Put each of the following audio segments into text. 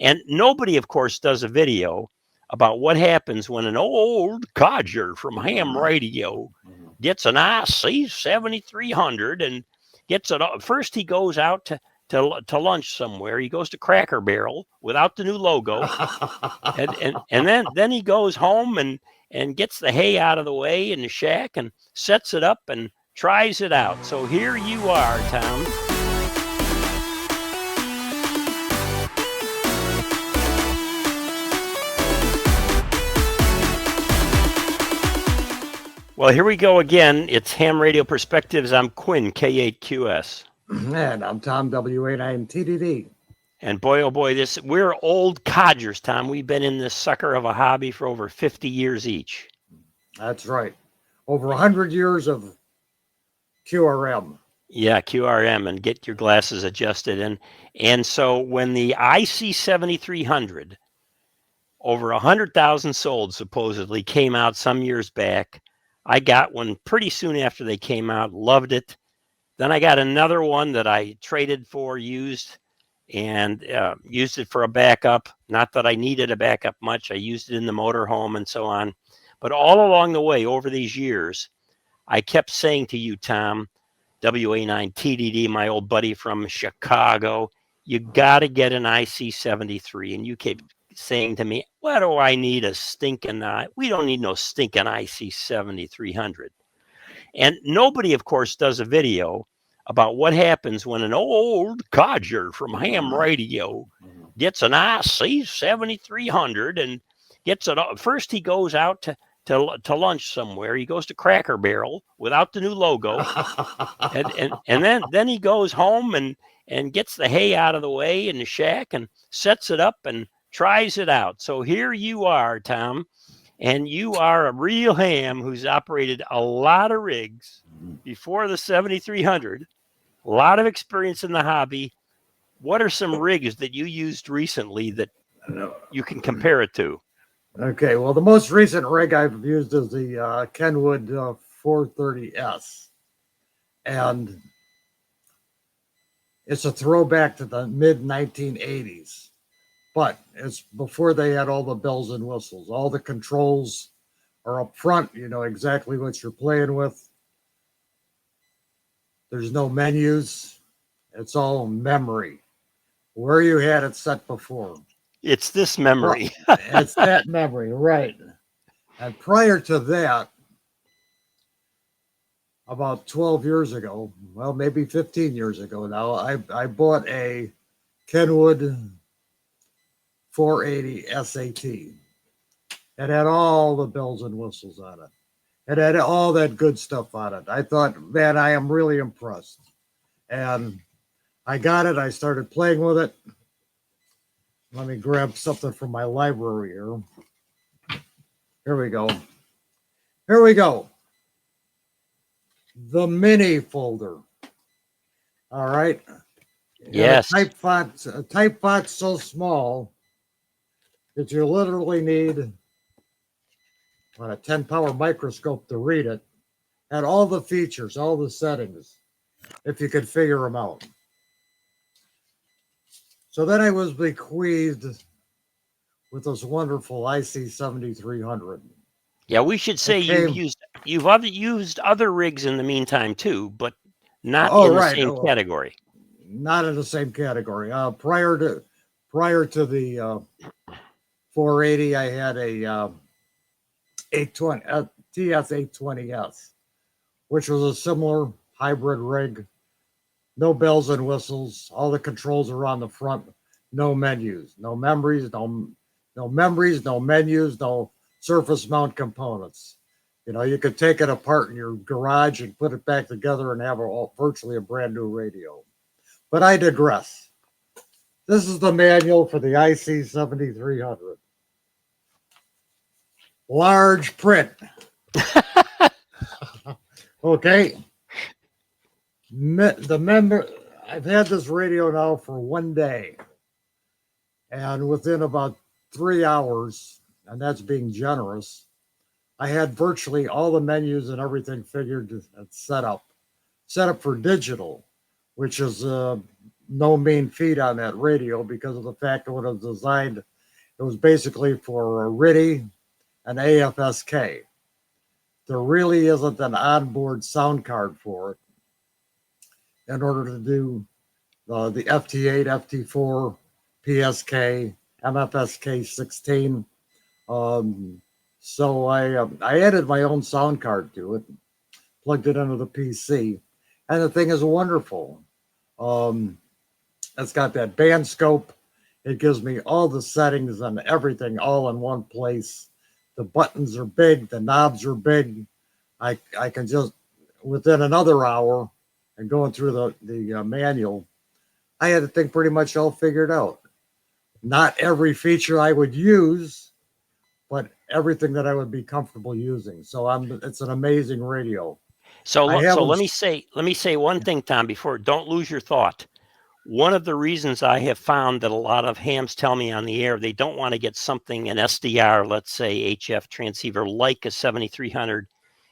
And nobody, of course, does a video about what happens when an old codger from ham radio gets an IC-7300 and gets it. First, he goes out to lunch somewhere. He goes to Cracker Barrel without the new logo, and then he goes home and gets the hay out of the way in the shack and sets it up and tries it out. So here you are, Tom. Well, here we go again. It's Ham Radio Perspectives. I'm Quinn, K8QS. And I'm Tom, W89TDD. And boy, oh boy, we're old codgers, Tom. We've been in this sucker of a hobby for over 50 years each. That's right. Over 100 years of QRM. Yeah, QRM, and get your glasses adjusted. And so when the IC-7300, over 100,000 sold supposedly, came out some years back, I got one pretty soon after they came out, loved it. Then I got another one that I traded for, used it for a backup. Not that I needed a backup much. I used it in the motorhome and so on. But all along the way, over these years, I kept saying to you, Tom, WA9TDD, my old buddy from Chicago, you got to get an IC-73. And you kept saying to me, what do I need a stinking, we don't need no stinking IC-7300. And nobody, of course, does a video about what happens when an old codger from ham radio gets an IC-7300 and gets it. First, he goes out to lunch somewhere. He goes to Cracker Barrel without the new logo, and then he goes home and gets the hay out of the way in the shack and sets it up and tries it out. So here you are, Tom, and you are a real ham who's operated a lot of rigs before the 7300, a lot of experience in the hobby. What are some rigs that you used recently that you can compare it to? Okay, well, the most recent rig I've used is the Kenwood 430S. And it's a throwback to the mid-1980s. But it's before they had all the bells and whistles. All the controls are up front. You know exactly what you're playing with. There's no menus. It's all memory. Where you had it set before. It's this memory. Well, it's that memory, right. And prior to that, about 12 years ago, well, maybe 15 years ago now, I bought a Kenwood 480 SAT. It had all the bells and whistles on it. It had all that good stuff on it. I thought, man, I am really impressed. And I got it. I started playing with it. Let me grab something from my library here. Here we go. Here we go. The mini folder. All right. Yes. A type font so small that you literally need on a 10 power microscope to read it, and all the features, all the settings, if you could figure them out. So then I was bequeathed with this wonderful IC-7300. Yeah, we should say you've used other rigs in the meantime too, but not in the same category. Not in the same category. Prior to the 480, I had a 820 TS820S, which was a similar hybrid rig. No bells and whistles. All the controls are on the front. No menus. No memories. No memories. No menus. No surface mount components. You know, you could take it apart in your garage and put it back together and have virtually a brand new radio. But I digress. This is the manual for the IC-7300. Large print. Okay. I've had this radio now for 1 day. And within about 3 hours, and that's being generous, I had virtually all the menus and everything figured and set up for digital, which is no mean feat on that radio because of the fact that when it was designed, it was basically for a RIDI and AFSK. There really isn't an onboard sound card for it in order to do the FT8, FT4, PSK, MFSK 16. So I added my own sound card to it, plugged it into the PC, and the thing is wonderful. It's got that band scope. It gives me all the settings and everything all in one place. The buttons are big, the knobs are big. I can just, within another hour and going through the manual, I had the thing pretty much all figured out. Not every feature I would use, but everything that I would be comfortable using. So it's an amazing radio. So I let me haven't. say one thing, Tom, before, don't lose your thought. One of the reasons I have found that a lot of hams tell me on the air they don't want to get something, an SDR, let's say HF transceiver like a 7300,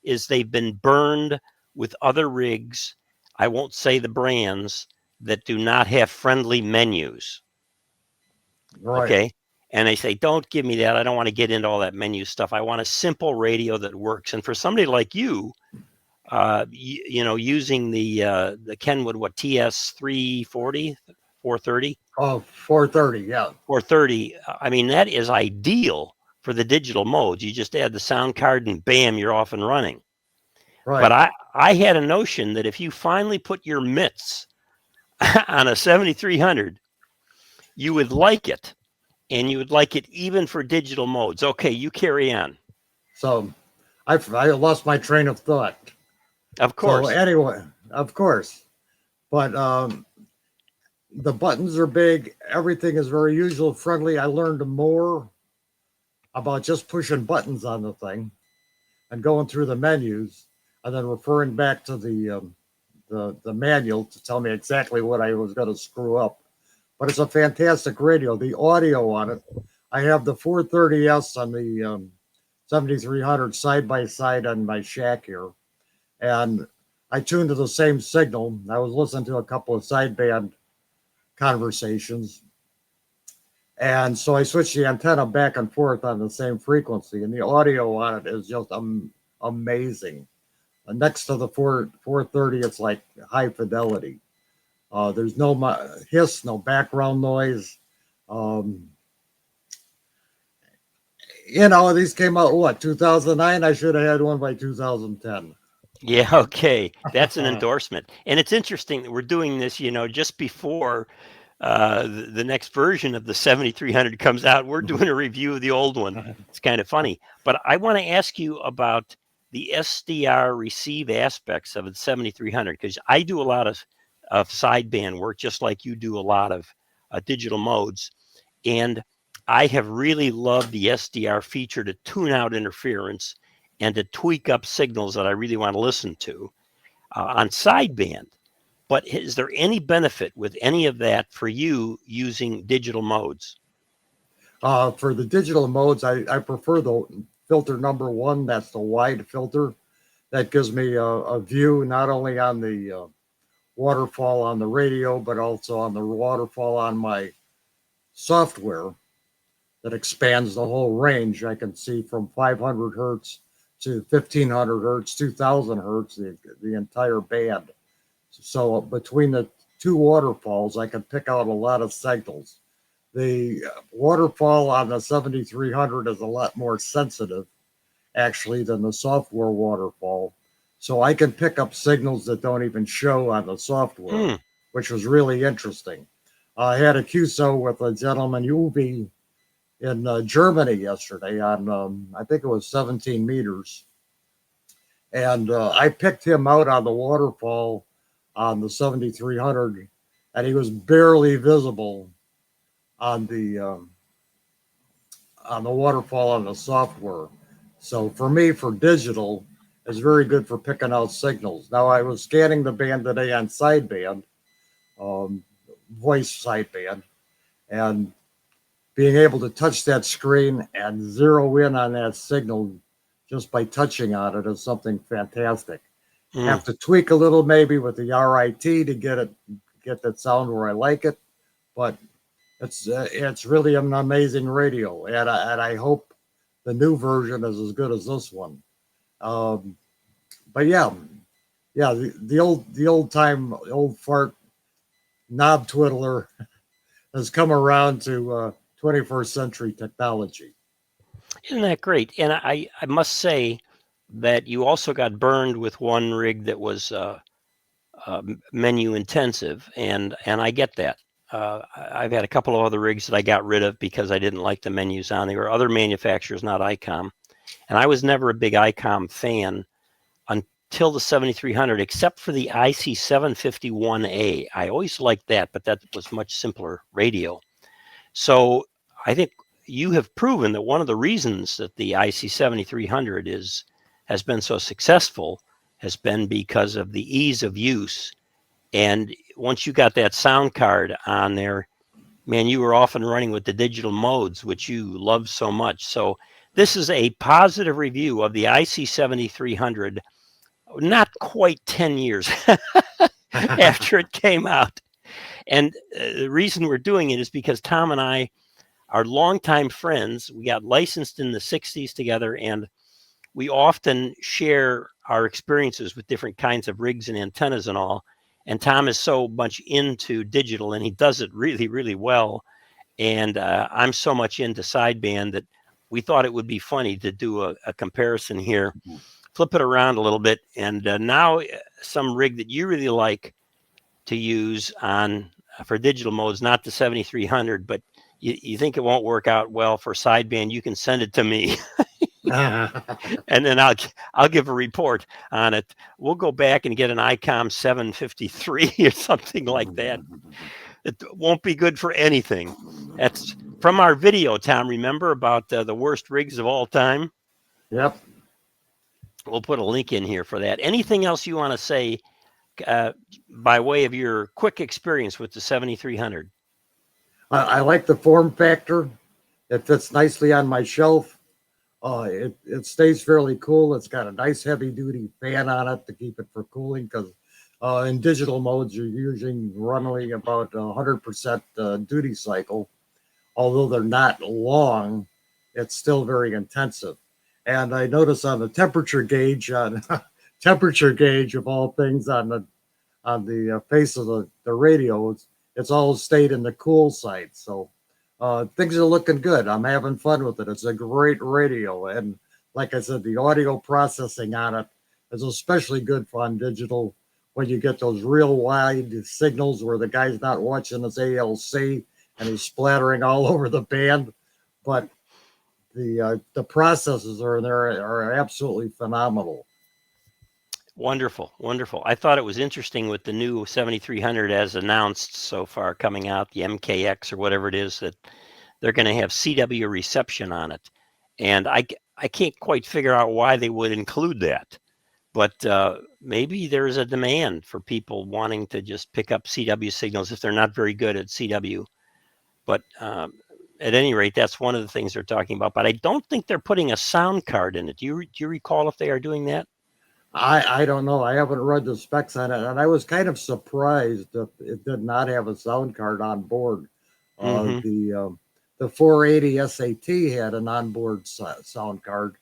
is they've been burned with other rigs, I won't say the brands, that do not have friendly menus. Right. Okay. And they say, don't give me that. I don't want to get into all that menu stuff. I want a simple radio that works. And for somebody like you, using the Kenwood, what, TS 340, 430? Oh, 430, yeah. 430. I mean, that is ideal for the digital modes. You just add the sound card and bam, you're off and running. Right. But I had a notion that if you finally put your mitts on a 7300, you would like it. And you would like it even for digital modes. Okay, you carry on. So I lost my train of thought. Of course. So anyway, of course. But the buttons are big. Everything is very user friendly. I learned more about just pushing buttons on the thing and going through the menus and then referring back to the manual to tell me exactly what I was going to screw up. But it's a fantastic radio. The audio on it, I have the 430S on the 7300 side by side on my shack here. And I tuned to the same signal. I was listening to a couple of sideband conversations. And so I switched the antenna back and forth on the same frequency. And the audio on it is just amazing. Next to the 430, it's like high fidelity. There's no hiss, no background noise. These came out, what, 2009? I should have had one by 2010. Yeah, okay. That's an endorsement. And it's interesting that we're doing this, just before the next version of the 7300 comes out. We're doing a review of the old one. It's kind of funny. But I want to ask you about the SDR receive aspects of the 7300, because I do a lot of sideband work, just like you do a lot of digital modes. And I have really loved the SDR feature to tune out interference and to tweak up signals that I really want to listen to on sideband. But is there any benefit with any of that for you using digital modes? For the digital modes, I prefer the filter number 1. That's the wide filter. That gives me a view not only on the waterfall on the radio, but also on the waterfall on my software that expands the whole range. I can see from 500 hertz to 1500 hertz, 2000 hertz, the entire band. So between the two waterfalls, I can pick out a lot of signals. The waterfall on the 7300 is a lot more sensitive, actually, than the software waterfall. So I can pick up signals that don't even show on the software, which was really interesting. I had a QSO with a gentleman, UV, in Germany yesterday on, I think it was 17 meters. And I picked him out on the waterfall on the 7300, and he was barely visible on the waterfall on the software. So for me, for digital, it's very good for picking out signals. Now, I was scanning the band today on sideband, voice sideband, and being able to touch that screen and zero in on that signal just by touching on it is something fantastic. Have to tweak a little maybe with the RIT to get it get that sound where I like it, but it's really an amazing radio, and I hope the new version is as good as this one. But yeah, the old fart knob twiddler has come around to 21st century technology. Isn't that great? And I must say that you also got burned with one rig that was menu intensive, and I get that. I've had a couple of other rigs that I got rid of because I didn't like the menus on. There were other manufacturers, not ICOM, and I was never a big ICOM fan until the 7300, except for the IC-751A. I always liked that, but that was much simpler radio. So I think you have proven that one of the reasons that the IC-7300 has been so successful has been because of the ease of use. And once you got that sound card on there, man, you were off and running with the digital modes, which you love so much. So this is a positive review of the IC-7300, not quite 10 years after it came out. And the reason we're doing it is because Tom and I are longtime friends. We got licensed in the 60s together, and we often share our experiences with different kinds of rigs and antennas and all. And Tom is so much into digital, and he does it really, really well. And I'm so much into sideband that we thought it would be funny to do a comparison here, flip it around a little bit. And now some rig that you really like to use on for digital modes, not the 7300, but you think it won't work out well for sideband, you can send it to me. And then I'll give a report on it. We'll go back and get an ICOM 753 or something like that. It won't be good for anything. That's from our video, Tom. Remember about the worst rigs of all time? Yep. We'll put a link in here for that. Anything else you want to say by way of your quick experience with the 7300? I like the form factor. It fits nicely on my shelf. It stays fairly cool. It's got a nice heavy duty fan on it to keep it for cooling, because in digital modes you're usually running about 100% duty cycle. Although they're not long, it's still very intensive. And I notice on the temperature gauge of all things on the face of the radio, it's all stayed in the cool side. So things are looking good. I'm having fun with it. It's a great radio. And like I said, the audio processing on it is especially good on digital when you get those real wide signals where the guy's not watching his ALC and he's splattering all over the band. But the processes are absolutely phenomenal. Wonderful, wonderful. I thought it was interesting with the new 7300 as announced so far coming out, the MKX or whatever it is, that they're going to have CW reception on it. And I can't quite figure out why they would include that. But maybe there's a demand for people wanting to just pick up CW signals if they're not very good at CW. But at any rate, that's one of the things they're talking about. But I don't think they're putting a sound card in it. Do you recall if they are doing that? I don't know. I haven't read the specs on it, and I was kind of surprised that it did not have a sound card on board. The 480 SAT had an onboard sound card.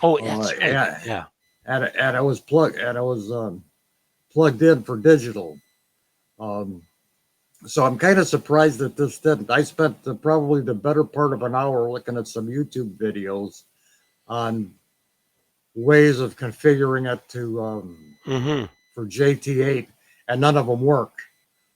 Oh, that's yeah. And it was plugged in for digital. So I'm kind of surprised that this didn't. I spent probably the better part of an hour looking at some YouTube videos on ways of configuring it to for JT8, and none of them work.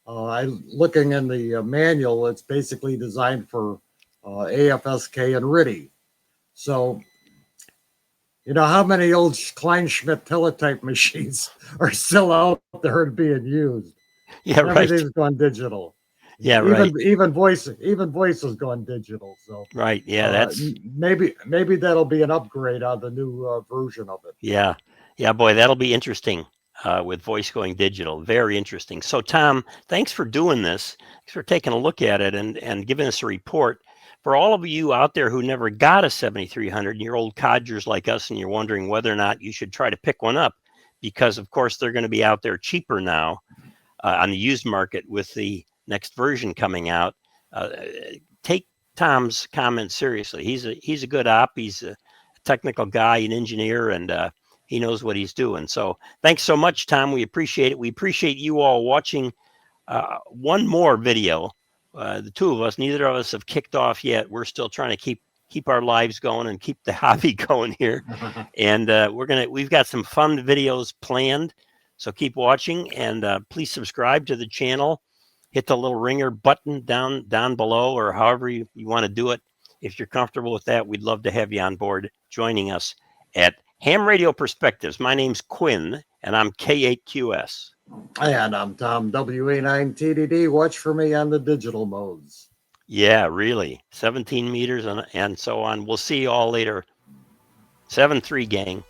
Looking in the manual, it's basically designed for AFSK and RIDI. So, you know, how many old Kleinschmidt teletype machines are still out there and being used? Yeah, right. Everything's gone digital. Yeah, right. Even voice has gone digital. So right, yeah, that's maybe that'll be an upgrade on the new version of it. Yeah, boy, that'll be interesting with voice going digital. Very interesting. So, Tom, thanks for doing this. Thanks for taking a look at it and giving us a report. For all of you out there who never got a 7300 and you're old codgers like us and you're wondering whether or not you should try to pick one up, because of course they're going to be out there cheaper now. on the used market with the next version coming out. Take Tom's comments seriously. He's a good op. He's a technical guy, an engineer, and he knows what he's doing. So thanks so much, Tom. We appreciate it. We appreciate you all watching one more video. The two of us, neither of us have kicked off yet. We're still trying to keep our lives going and keep the hobby going here. And we've got some fun videos planned. So keep watching, and please subscribe to the channel. Hit the little ringer button down below, or however you want to do it. If you're comfortable with that, we'd love to have you on board joining us at Ham Radio Perspectives. My name's Quinn, and I'm K8QS. And I'm Tom, WA9TDD. Watch for me on the digital modes. Yeah, really. 17 meters and so on. We'll see you all later. 7-3, gang.